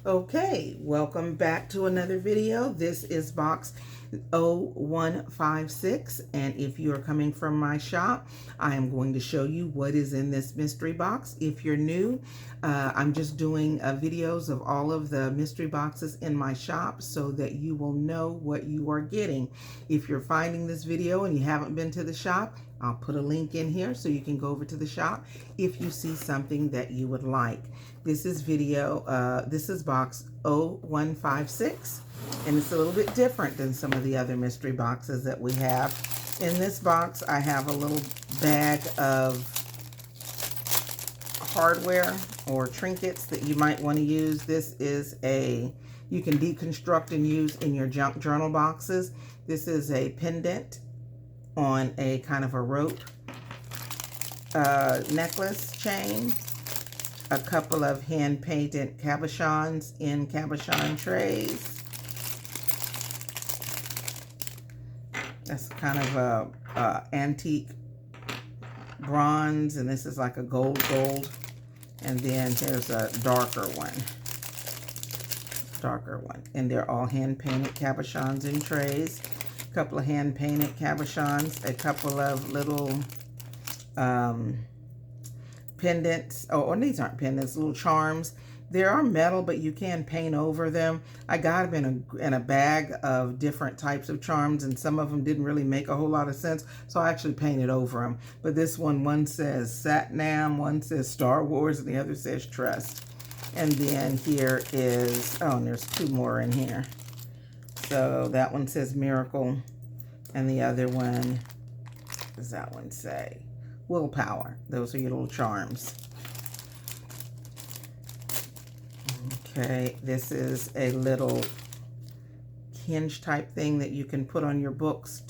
Okay, welcome back to another video. This is box 0156, and if you are coming from my shop, I am going to show you what is in this mystery box. If you're new, I'm just doing videos of all of the mystery boxes in my shop so that you will know what you are getting. If you're finding this video and you haven't been to the shop, I'll put a link in here so you can go over to the shop if you see something that you would like. This is this is box 0156, and it's a little bit different than some of the other mystery boxes that we have. In this box, I have a little bag of hardware or trinkets that you might want to use. This is you can deconstruct and use in your junk journal boxes. This is a pendant on a kind of a rope necklace chain, a couple of hand-painted cabochons in cabochon trays. That's kind of a antique bronze, and this is like a gold. And then there's a darker one, and they're all hand-painted cabochons in trays. A couple of hand-painted cabochons, a couple of little pendants. Oh, these aren't pendants, little charms. They are metal, but you can paint over them. I got them in a bag of different types of charms, and some of them didn't really make a whole lot of sense, so I actually painted over them. But this one says Satnam, one says Star Wars, and the other says Trust. And then here is, oh, and there's two more in here. So that one says Miracle, and the other one, what does that one say? Willpower. Those are your little charms. Okay, this is a little hinge type thing that you can put on your books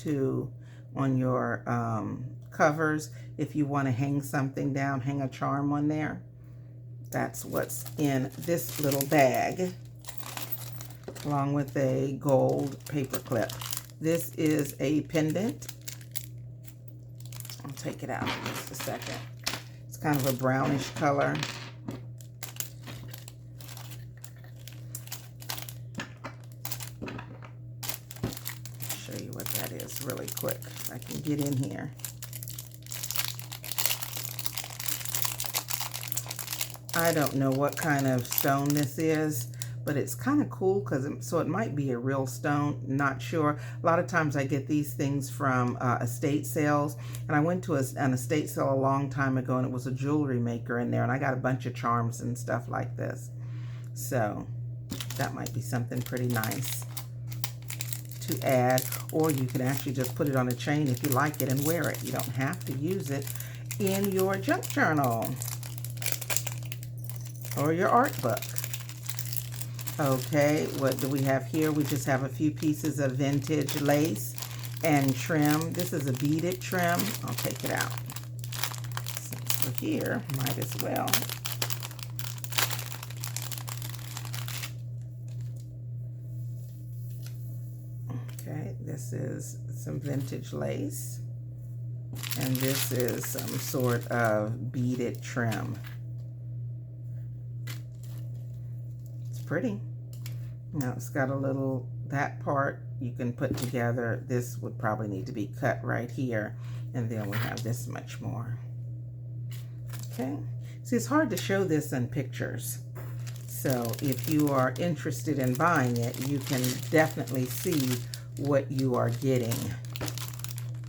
on your covers. If you want to hang something down, hang a charm on there. That's what's in this little bag, along with a gold paper clip. This is a pendant. I'll take it out in just a second. It's kind of a brownish color. I'll show you what that is really quick, if I can get in here. I don't know what kind of stone this is, but it's kind of cool so it might be a real stone, not sure. A lot of times I get these things from estate sales, and I went to an estate sale a long time ago, and it was a jewelry maker in there, and I got a bunch of charms and stuff like this. So that might be something pretty nice to add, or you can actually just put it on a chain if you like it and wear it. You don't have to use it in your junk journal or your art book. Okay, what do we have here? We just have a few pieces of vintage lace and trim. This is a beaded trim. I'll take it out. Since we're here, might as well. Okay, this is some vintage lace, and this is some sort of beaded trim. Pretty. Now it's got a little, that part you can put together. This would probably need to be cut right here, and then we have this much more. Okay, see, it's hard to show this in pictures, so if you are interested in buying it, you can definitely see what you are getting.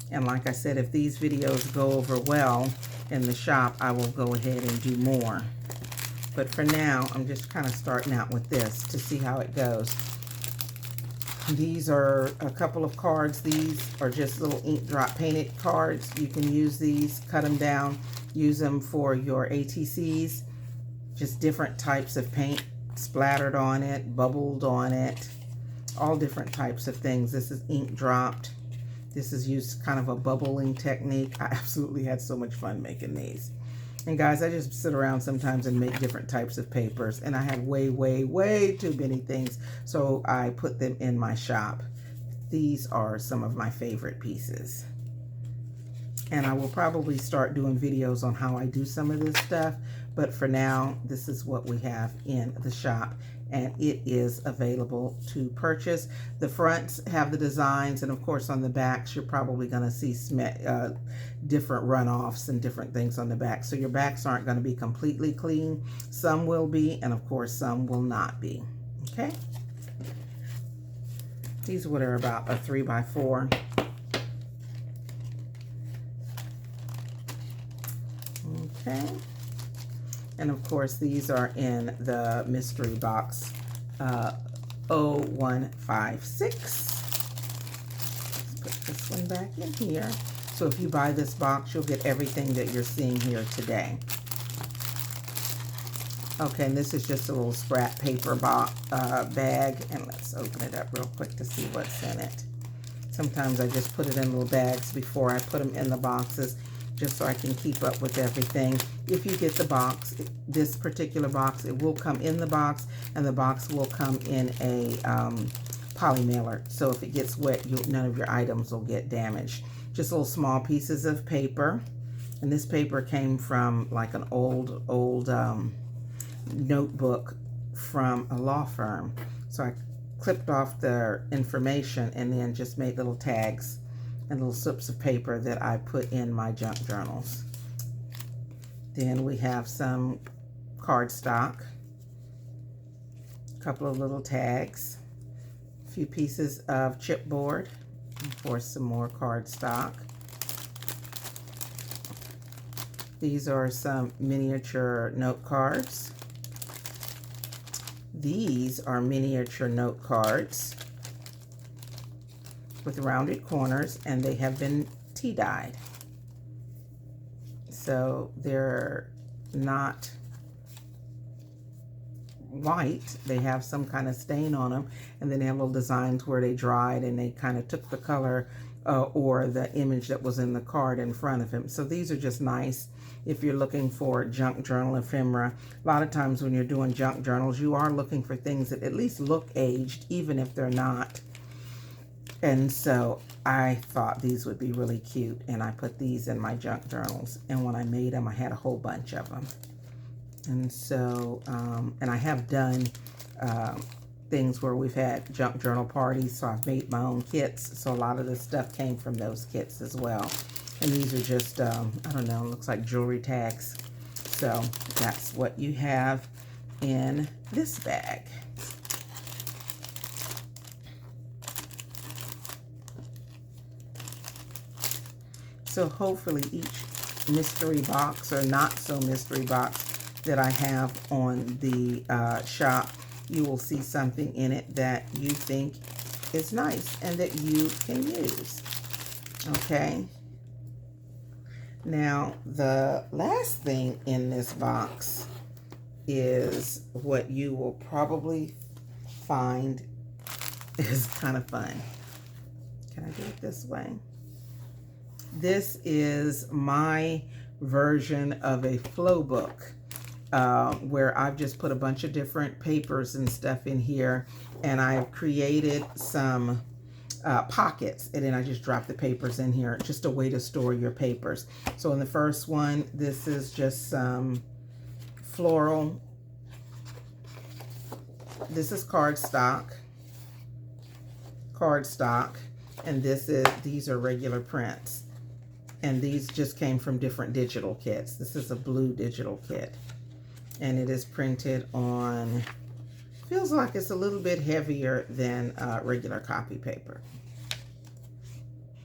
And like I said, if these videos go over well in the shop, I will go ahead and do more. But for now, I'm just kind of starting out with this to see how it goes. These are a couple of cards. These are just little ink drop painted cards. You can use these, cut them down, use them for your ATCs. Just different types of paint splattered on it, bubbled on it, all different types of things. This is ink dropped. This is used kind of a bubbling technique. I absolutely had so much fun making these. And guys, I just sit around sometimes and make different types of papers, and I have way too many things, so I put them in my shop. These are some of my favorite pieces. And I will probably start doing videos on how I do some of this stuff, but for now, this is what we have in the shop. and it is available to purchase. The fronts have the designs, and of course on the backs you're probably going to see different runoffs and different things on the back. So your backs aren't going to be completely clean. Some will be, and of course some will not be. Okay. These are about a 3x4. Okay. And of course these are in the mystery box 0156. Let's put this one back in here. So if you buy this box, you'll get everything that you're seeing here today. Okay, and this is just a little scrap paper bag, and let's open it up real quick to see what's in it. Sometimes I just put it in little bags before I put them in the boxes, just so I can keep up with everything. If you get the box, this particular box, it will come in the box, and the box will come in a poly mailer. So if it gets wet, none of your items will get damaged. Just little small pieces of paper, and this paper came from like an old notebook from a law firm. So I clipped off their information and then just made little tags and little slips of paper that I put in my junk journals. Then we have some cardstock, a couple of little tags, a few pieces of chipboard, of course some more cardstock. These are some miniature note cards. These are miniature note cards with rounded corners, and they have been tea dyed. So they're not white. They have some kind of stain on them, and then they have little designs where they dried and they kind of took the color or the image that was in the card in front of him. So these are just nice if you're looking for junk journal ephemera. A lot of times when you're doing junk journals, you are looking for things that at least look aged, even if they're not. And so I thought these would be really cute, and I put these in my junk journals. And when I made them, I had a whole bunch of them. And so, and I have done things where we've had junk journal parties, so I've made my own kits. So a lot of this stuff came from those kits as well. And these are just, I don't know, looks like jewelry tags. So that's what you have in this bag. So hopefully each mystery box or not so mystery box that I have on the shop, you will see something in it that you think is nice and that you can use. Okay. Now, the last thing in this box is what you will probably find is kind of fun. Can I do it this way? This is my version of a flow book where I've just put a bunch of different papers and stuff in here, and I've created some pockets, and then I just drop the papers in here, just a way to store your papers. So in the first one, this is just some floral. This is cardstock, and these are regular prints. And these just came from different digital kits. This is a blue digital kit, and it is printed on, feels like it's a little bit heavier than regular copy paper.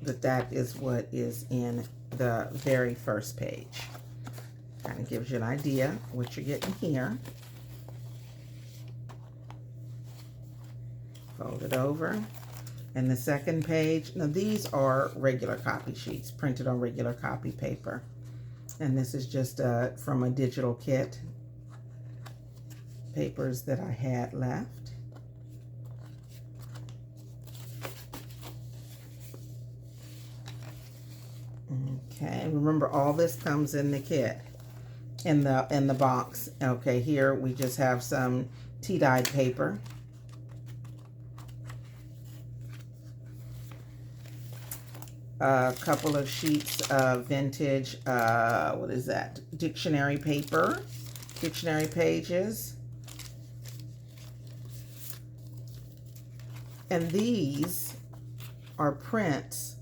But that is what is in the very first page. Kind of gives you an idea what you're getting here. Fold it over. And the second page, now these are regular copy sheets printed on regular copy paper. And this is just from a digital kit, papers that I had left. Okay, remember all this comes in the kit, in the box. Okay, here we just have some tea-dyed paper. A couple of sheets of vintage, what is that? Dictionary paper, dictionary pages. And these are prints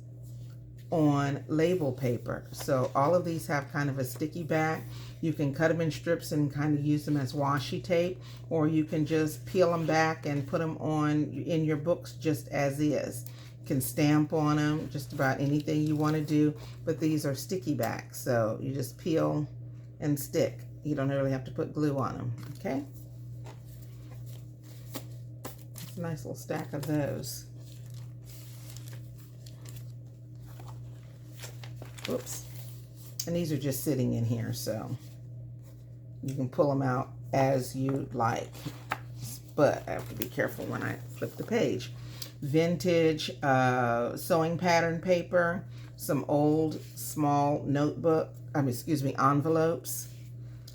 on label paper. So all of these have kind of a sticky back. You can cut them in strips and kind of use them as washi tape, or you can just peel them back and put them on in your books just as is. You can stamp on them, just about anything you want to do, but these are sticky back, so you just peel and stick. You don't really have to put glue on them, okay? It's a nice little stack of those. Whoops. And these are just sitting in here, so you can pull them out as you like. But I have to be careful when I flip the page. Vintage sewing pattern paper, some old small envelopes,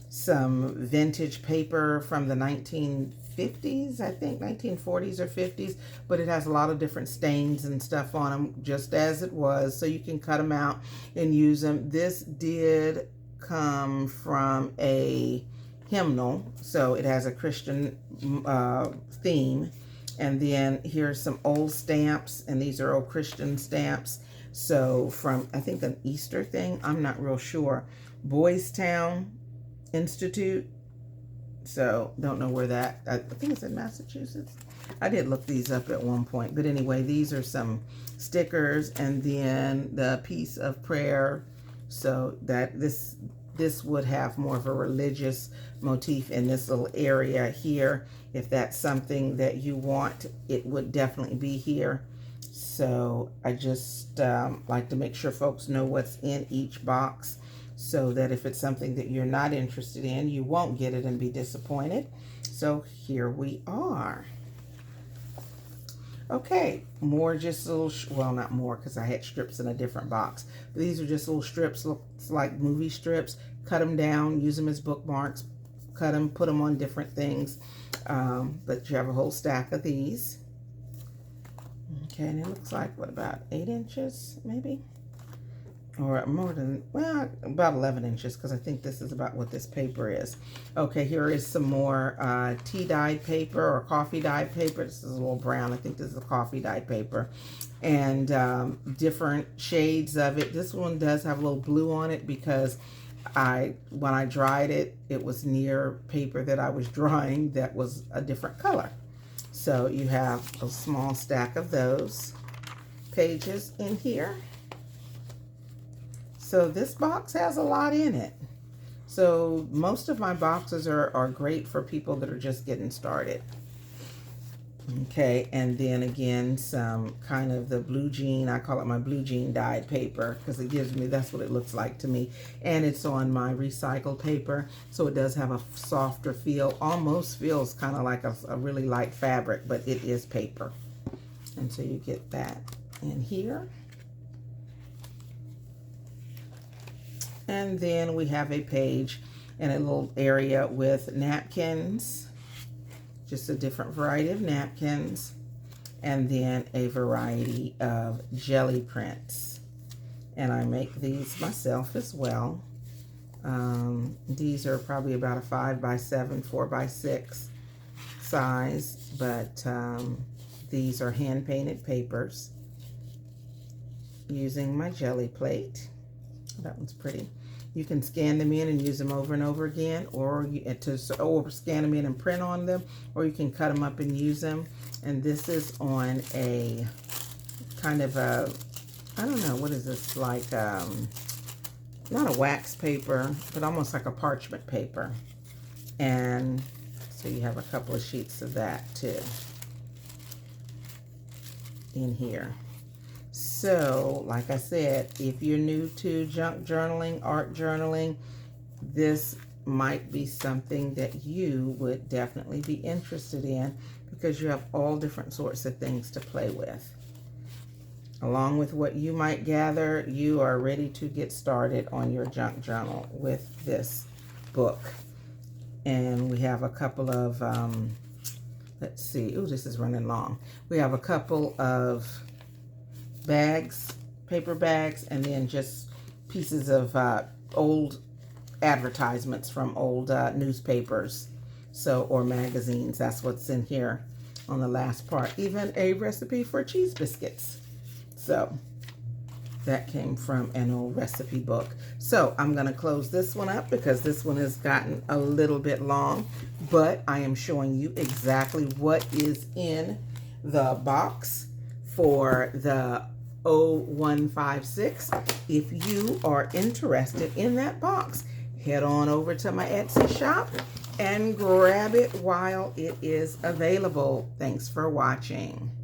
some vintage paper from the 1950s, I think 1940s or 50s, but it has a lot of different stains and stuff on them, just as it was, so you can cut them out and use them. This did come from a hymnal, so it has a Christian theme. And then here's some old stamps, and these are old Christian stamps. So from, I think, an Easter thing, I'm not real sure. Boys Town Institute. So don't know where that, I think it's in Massachusetts. I did look these up at one point, but anyway, these are some stickers, and then the piece of prayer. So that this would have more of a religious motif in this little area here. If that's something that you want, it would definitely be here. So I just like to make sure folks know what's in each box, so that if it's something that you're not interested in, you won't get it and be disappointed. So here we are. Okay, more just little, well, not more, because I had strips in a different box. But these are just little strips, looks like movie strips. Cut them down, use them as bookmarks, cut them, put them on different things. But you have a whole stack of these. Okay, and it looks like, what, about 8 inches, maybe? Or more than, well, about 11 inches, because I think this is about what this paper is. Okay, here is some more tea dyed paper or coffee dyed paper. This is a little brown. I think this is a coffee dyed paper. And different shades of it. This one does have a little blue on it because when I dried it, it was near paper that I was drying that was a different color. So you have a small stack of those pages in here. So this box has a lot in it. So most of my boxes are great for people that are just getting started. Okay, and then again, some kind of the blue jean, I call it my blue jean dyed paper, because it gives me, that's what it looks like to me. And it's on my recycled paper, so it does have a softer feel, almost feels kind of like a really light fabric, but it is paper. And so you get that in here. And then we have a page and a little area with napkins, just a different variety of napkins, and then a variety of jelly prints. And I make these myself as well. These are probably about a 5x7, 4x6 size, but these are hand painted papers using my jelly plate. That one's pretty. You can scan them in and use them over and over again, or scan them in and print on them, or you can cut them up and use them. And this is on a kind of a, I don't know, what is this, like not a wax paper, but almost like a parchment paper. And so you have a couple of sheets of that too in here. So, like I said, if you're new to junk journaling, art journaling, this might be something that you would definitely be interested in, because you have all different sorts of things to play with. Along with what you might gather, you are ready to get started on your junk journal with this book. And we have a couple of, let's see, ooh, this is running long. We have a couple of bags, paper bags, and then just pieces of old advertisements from old newspapers, so, or magazines. That's what's in here. on the last part, even a recipe for cheese biscuits. So that came from an old recipe book. So I'm going to close this one up because this one has gotten a little bit long, but I am showing you exactly what is in the box for the 0156. If you are interested in that box, head on over to my Etsy shop and grab it while it is available. Thanks for watching.